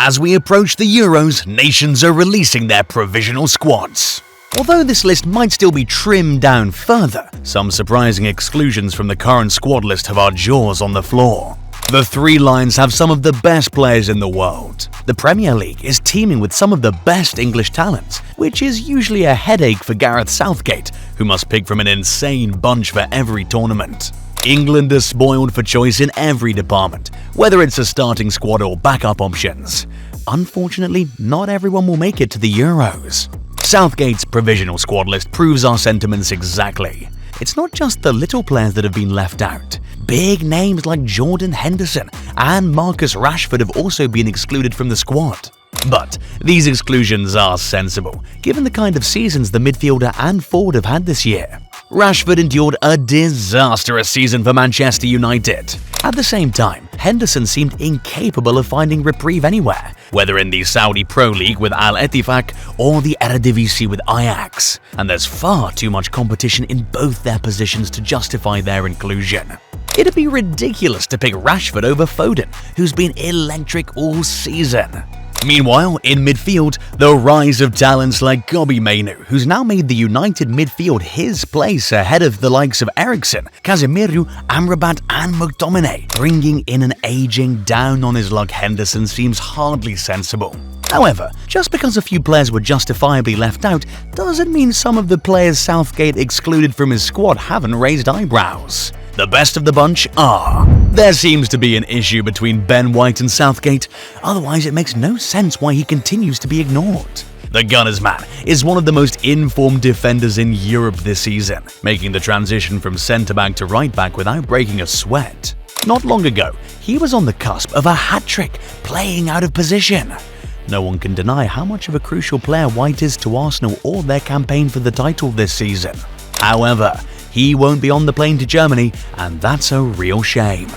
As we approach the Euros, nations are releasing their provisional squads. Although this list might still be trimmed down further, some surprising exclusions from the current squad list have our jaws on the floor. The Three Lions have some of the best players in the world. The Premier League is teeming with some of the best English talents, which is usually a headache for Gareth Southgate, who must pick from an insane bunch for every tournament. England is spoiled for choice in every department, whether it's a starting squad or backup options. Unfortunately, not everyone will make it to the Euros. Southgate's provisional squad list proves our sentiments exactly. It's not just the little players that have been left out. Big names like Jordan Henderson and Marcus Rashford have also been excluded from the squad. But these exclusions are sensible, given the kind of seasons the midfielder and forward have had this year. Rashford endured a disastrous season for Manchester United. At the same time, Henderson seemed incapable of finding reprieve anywhere, whether in the Saudi Pro League with Al Ettifaq or the Eredivisie with Ajax, and there's far too much competition in both their positions to justify their inclusion. It'd be ridiculous to pick Rashford over Foden, who's been electric all season. Meanwhile, in midfield, the rise of talents like Kobbie Mainoo, who's now made the United midfield his place ahead of the likes of Eriksen, Casemiro, Amrabat and McTominay. Bringing in an aging, down-on-his-luck Henderson seems hardly sensible. However, just because a few players were justifiably left out doesn't mean some of the players Southgate excluded from his squad haven't raised eyebrows. The best of the bunch are. There seems to be an issue between Ben White and Southgate, otherwise it makes no sense why he continues to be ignored. The Gunners man is one of the most informed defenders in Europe this season, making the transition from centre-back to right-back without breaking a sweat. Not long ago, he was on the cusp of a hat-trick, playing out of position. No one can deny how much of a crucial player White is to Arsenal or their campaign for the title this season. However, he won't be on the plane to Germany, and that's a real shame.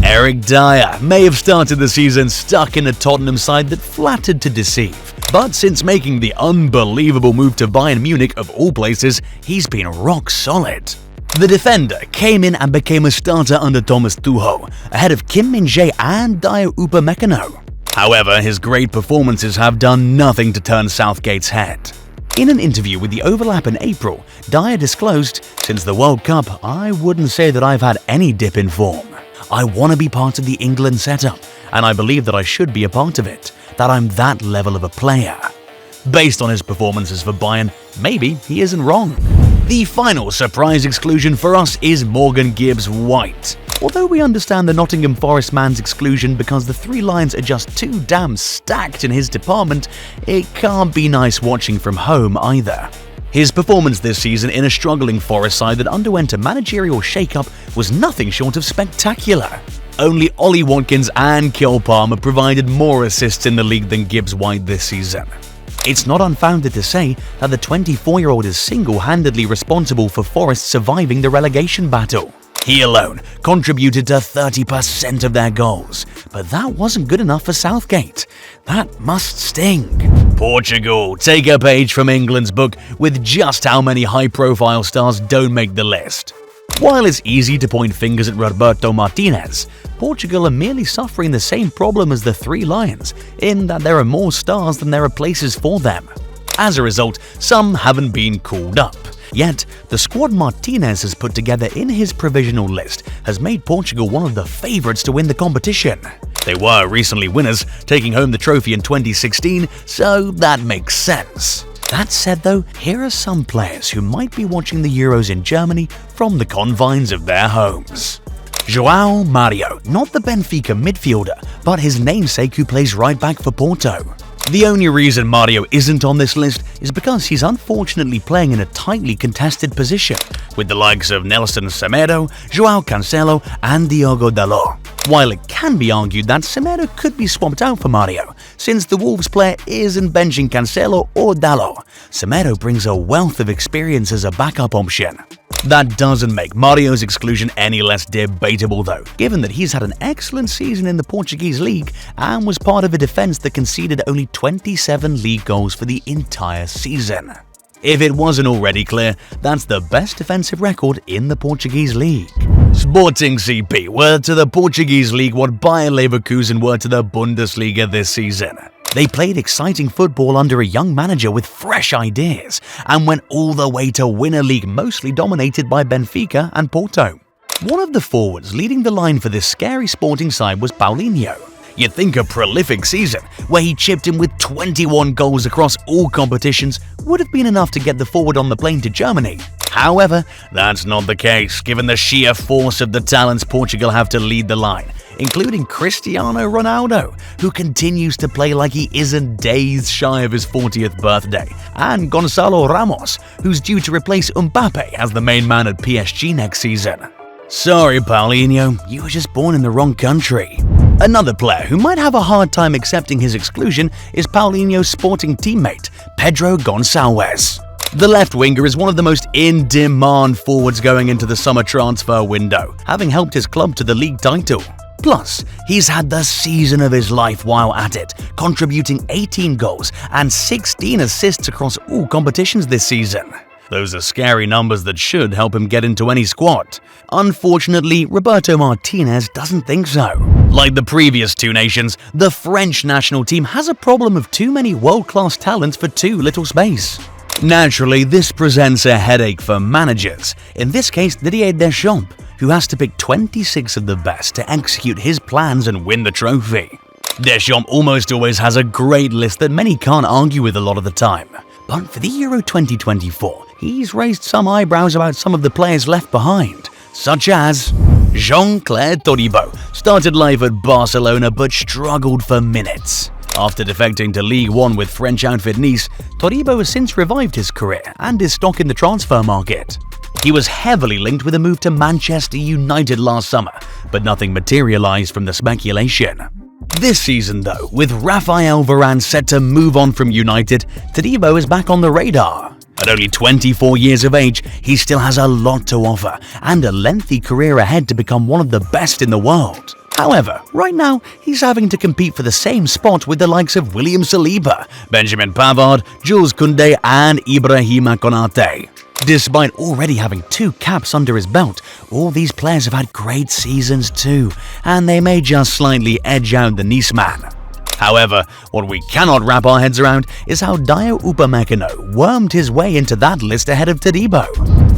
Eric Dyer may have started the season stuck in a Tottenham side that flattered to deceive, but since making the unbelievable move to Bayern Munich of all places, he's been rock solid. The defender came in and became a starter under Thomas Tuchel, ahead of Kim Min-jae and Dayot Upamecano. However, his great performances have done nothing to turn Southgate's head. In an interview with The Overlap in April, Dyer disclosed, "Since the World Cup, I wouldn't say that I've had any dip in form. I want to be part of the England setup, and I believe that I should be a part of it, that I'm that level of a player." Based on his performances for Bayern, maybe he isn't wrong. The final surprise exclusion for us is Morgan Gibbs-White. Although we understand the Nottingham Forest man's exclusion because the Three Lions are just too damn stacked in his department, it can't be nice watching from home either. His performance this season in a struggling Forest side that underwent a managerial shake-up was nothing short of spectacular. Only Ollie Watkins and Cole Palmer provided more assists in the league than Gibbs-White this season. It's not unfounded to say that the 24-year-old is single-handedly responsible for Forest surviving the relegation battle. He alone contributed to 30% of their goals, but that wasn't good enough for Southgate. That must sting. Portugal take a page from England's book with just how many high-profile stars don't make the list. While it's easy to point fingers at Roberto Martinez, Portugal are merely suffering the same problem as the Three Lions, in that there are more stars than there are places for them. As a result, some haven't been called up. Yet, the squad Martinez has put together in his provisional list has made Portugal one of the favourites to win the competition. They were recently winners, taking home the trophy in 2016, so that makes sense. That said though, here are some players who might be watching the Euros in Germany from the confines of their homes. João Mario, not the Benfica midfielder, but his namesake who plays right back for Porto. The only reason Mario isn't on this list is because he's unfortunately playing in a tightly contested position, with the likes of Nelson Semedo, João Cancelo and Diogo Dalot. While it can be argued that Semedo could be swapped out for Mario, since the Wolves player isn't benching Cancelo or Dalot, Semedo brings a wealth of experience as a backup option. That doesn't make Mario's exclusion any less debatable though, given that he's had an excellent season in the Portuguese league and was part of a defense that conceded only 27 league goals for the entire season. If it wasn't already clear, that's the best defensive record in the Portuguese league. Sporting CP were to the Portuguese league what Bayer Leverkusen were to the Bundesliga this season. They played exciting football under a young manager with fresh ideas and went all the way to win a league mostly dominated by Benfica and Porto. One of the forwards leading the line for this scary Sporting side was Paulinho. You'd think a prolific season, where he chipped in with 21 goals across all competitions, would have been enough to get the forward on the plane to Germany. However, that's not the case, given the sheer force of the talents Portugal have to lead the line, including Cristiano Ronaldo, who continues to play like he isn't days shy of his 40th birthday, and Gonçalo Ramos, who's due to replace Mbappe as the main man at PSG next season. Sorry, Paulinho, you were just born in the wrong country. Another player who might have a hard time accepting his exclusion is Paulinho's Sporting teammate, Pedro Gonçalves. The left winger is one of the most in-demand forwards going into the summer transfer window, having helped his club to the league title. Plus, he's had the season of his life while at it, contributing 18 goals and 16 assists across all competitions this season. Those are scary numbers that should help him get into any squad. Unfortunately, Roberto Martinez doesn't think so. Like the previous two nations, the French national team has a problem of too many world-class talents for too little space. Naturally, this presents a headache for managers, in this case Didier Deschamps, who has to pick 26 of the best to execute his plans and win the trophy. Deschamps almost always has a great list that many can't argue with a lot of the time. But for the Euro 2024, he's raised some eyebrows about some of the players left behind, such as Jean-Claire Todibo, started life at Barcelona but struggled for minutes. After defecting to League One with French outfit Nice, Todibo has since revived his career and is stock in the transfer market. He was heavily linked with a move to Manchester United last summer, but nothing materialized from the speculation. This season though, with Raphael Varane set to move on from United, Todibo is back on the radar. At only 24 years of age, he still has a lot to offer and a lengthy career ahead to become one of the best in the world. However, right now, he's having to compete for the same spot with the likes of William Saliba, Benjamin Pavard, Jules Koundé and Ibrahima Konate. Despite already having 2 caps under his belt, all these players have had great seasons too, and they may just slightly edge out the Nice man. However, what we cannot wrap our heads around is how Dayot Upamecano wormed his way into that list ahead of Todibo.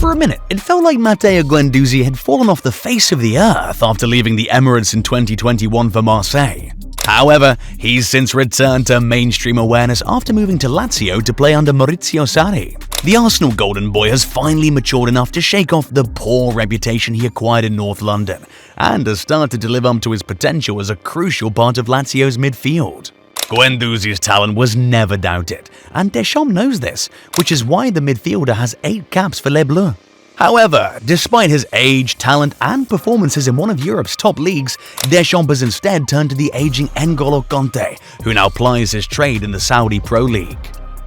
For a minute, it felt like Matteo Guendouzi had fallen off the face of the earth after leaving the Emirates in 2021 for Marseille. However, he's since returned to mainstream awareness after moving to Lazio to play under Maurizio Sarri. The Arsenal golden boy has finally matured enough to shake off the poor reputation he acquired in North London and has started to live up to his potential as a crucial part of Lazio's midfield. Guendouzi's talent was never doubted, and Deschamps knows this, which is why the midfielder has 8 caps for Les Bleus. However, despite his age, talent and performances in one of Europe's top leagues, Deschamps has instead turned to the aging N'Golo Kanté, who now plies his trade in the Saudi Pro League.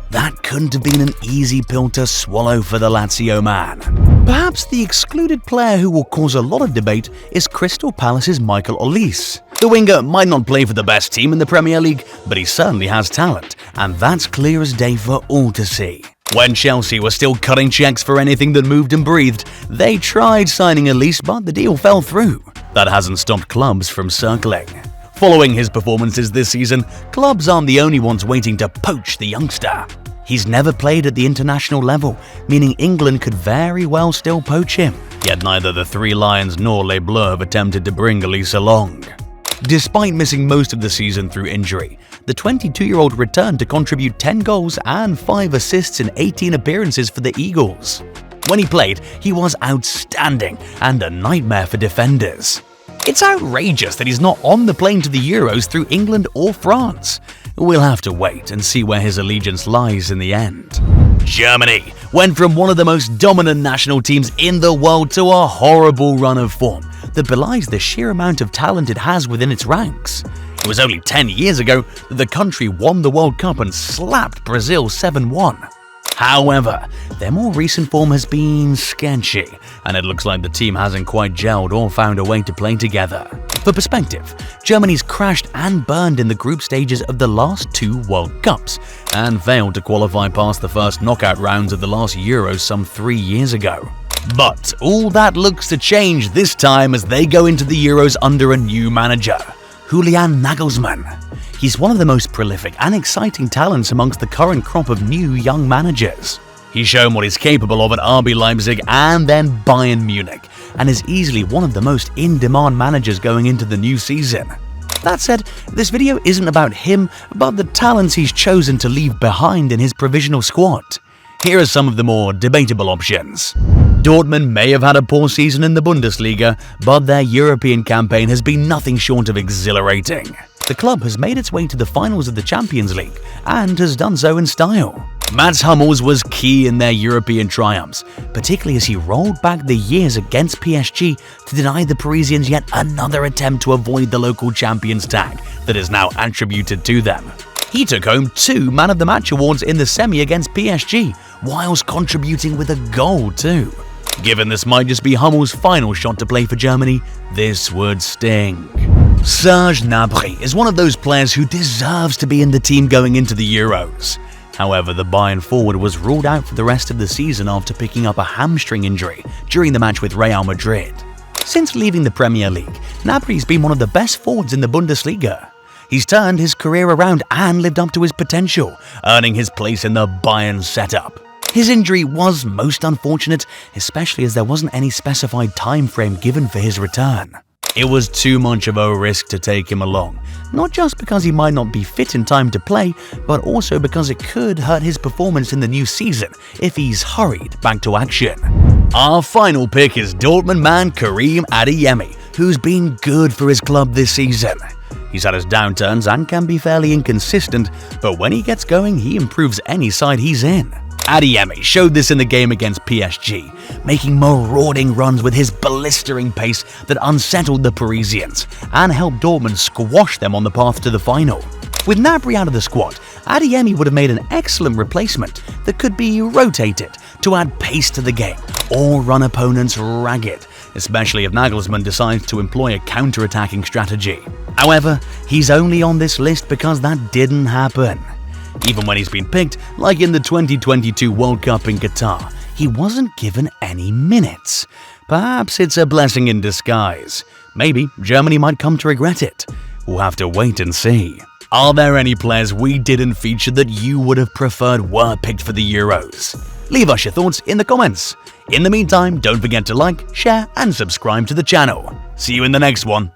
That couldn't have been an easy pill to swallow for the Lazio man. Perhaps the excluded player who will cause a lot of debate is Crystal Palace's Michael Olise. The winger might not play for the best team in the Premier League, but he certainly has talent, and that's clear as day for all to see. When Chelsea were still cutting checks for anything that moved and breathed, they tried signing Olise, but the deal fell through. That hasn't stopped clubs from circling. Following his performances this season, clubs aren't the only ones waiting to poach the youngster. He's never played at the international level, meaning England could very well still poach him. Yet neither the Three Lions nor Les Bleus have attempted to bring Olise along. Despite missing most of the season through injury, the 22-year-old returned to contribute 10 goals and 5 assists in 18 appearances for the Eagles. When he played, he was outstanding and a nightmare for defenders. It's outrageous that he's not on the plane to the Euros through England or France. We'll have to wait and see where his allegiance lies in the end. Germany went from one of the most dominant national teams in the world to a horrible run of form that belies the sheer amount of talent it has within its ranks. It was only 10 years ago that the country won the World Cup and slapped Brazil 7-1. However, their more recent form has been sketchy, and it looks like the team hasn't quite gelled or found a way to play together. For perspective, Germany's crashed and burned in the group stages of the last 2 World Cups, and failed to qualify past the first knockout rounds of the last Euros some 3 years ago. But all that looks to change this time as they go into the Euros under a new manager, Julian Nagelsmann. He's one of the most prolific and exciting talents amongst the current crop of new young managers. He's shown what he's capable of at RB Leipzig and then Bayern Munich, and is easily one of the most in-demand managers going into the new season. That said, this video isn't about him, but the talents he's chosen to leave behind in his provisional squad. Here are some of the more debatable options. Dortmund may have had a poor season in the Bundesliga, but their European campaign has been nothing short of exhilarating. The club has made its way to the finals of the Champions League, and has done so in style. Mats Hummels was key in their European triumphs, particularly as he rolled back the years against PSG to deny the Parisians yet another attempt to avoid the local champions tag that is now attributed to them. He took home 2 Man of the Match awards in the semi against PSG, whilst contributing with a goal too. Given this might just be Hummels' final shot to play for Germany, this would sting. Serge Gnabry is one of those players who deserves to be in the team going into the Euros. However, the Bayern forward was ruled out for the rest of the season after picking up a hamstring injury during the match with Real Madrid. Since leaving the Premier League, Gnabry's been one of the best forwards in the Bundesliga. He's turned his career around and lived up to his potential, earning his place in the Bayern setup. His injury was most unfortunate, especially as there wasn't any specified time frame given for his return. It was too much of a risk to take him along, not just because he might not be fit in time to play, but also because it could hurt his performance in the new season if he's hurried back to action. Our final pick is Dortmund man Karim Adeyemi, who's been good for his club this season. He's had his downturns and can be fairly inconsistent, but when he gets going, he improves any side he's in. Adeyemi showed this in the game against PSG, making marauding runs with his blistering pace that unsettled the Parisians and helped Dortmund squash them on the path to the final. With Gnabry out of the squad, Adeyemi would have made an excellent replacement that could be rotated to add pace to the game or run opponents ragged, especially if Nagelsmann decides to employ a counter-attacking strategy. However, he's only on this list because that didn't happen. Even when he's been picked, like in the 2022 World Cup in Qatar, he wasn't given any minutes. Perhaps it's a blessing in disguise. Maybe Germany might come to regret it. We'll have to wait and see. Are there any players we didn't feature that you would have preferred were picked for the Euros? Leave us your thoughts in the comments. In the meantime, don't forget to like, share, and subscribe to the channel. See you in the next one.